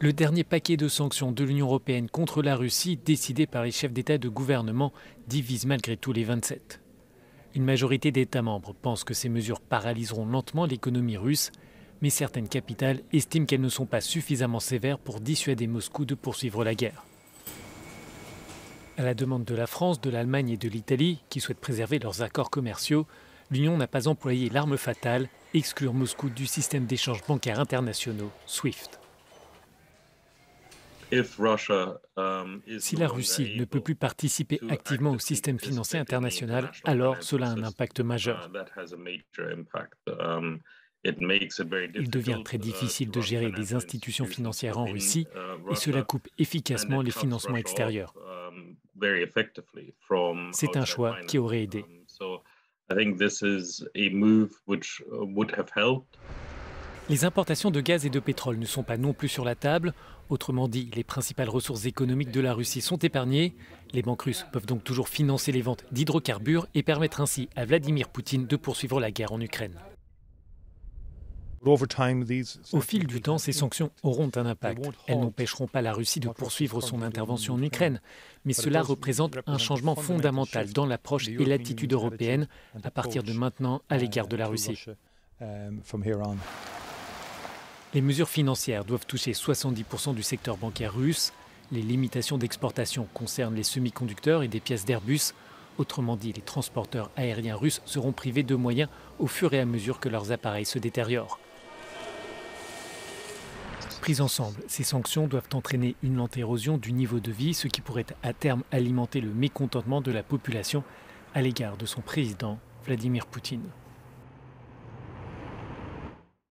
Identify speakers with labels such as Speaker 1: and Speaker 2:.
Speaker 1: Le dernier paquet de sanctions de l'Union européenne contre la Russie, décidé par les chefs d'État et de gouvernement, divise malgré tout les 27. Une majorité d'États membres pense que ces mesures paralyseront lentement l'économie russe, mais certaines capitales estiment qu'elles ne sont pas suffisamment sévères pour dissuader Moscou de poursuivre la guerre. À la demande de la France, de l'Allemagne et de l'Italie, qui souhaitent préserver leurs accords commerciaux, l'Union n'a pas employé l'arme fatale, exclure Moscou du système d'échanges bancaires internationaux, SWIFT. Si la Russie ne peut plus participer activement au système financier international, alors cela a un impact majeur. Il devient très difficile de gérer des institutions financières en Russie et cela coupe efficacement les financements extérieurs. C'est un choix qui aurait aidé. Les importations de gaz et de pétrole ne sont pas non plus sur la table. Autrement dit, les principales ressources économiques de la Russie sont épargnées. Les banques russes peuvent donc toujours financer les ventes d'hydrocarbures et permettre ainsi à Vladimir Poutine de poursuivre la guerre en Ukraine. Au fil du temps, ces sanctions auront un impact. Elles n'empêcheront pas la Russie de poursuivre son intervention en Ukraine, mais cela représente un changement fondamental dans l'approche et l'attitude européenne à partir de maintenant à l'égard de la Russie. Les mesures financières doivent toucher 70% du secteur bancaire russe. Les limitations d'exportation concernent les semi-conducteurs et des pièces d'Airbus. Autrement dit, les transporteurs aériens russes seront privés de moyens au fur et à mesure que leurs appareils se détériorent. Prises ensemble, ces sanctions doivent entraîner une lente érosion du niveau de vie, ce qui pourrait à terme alimenter le mécontentement de la population à l'égard de son président, Vladimir Poutine.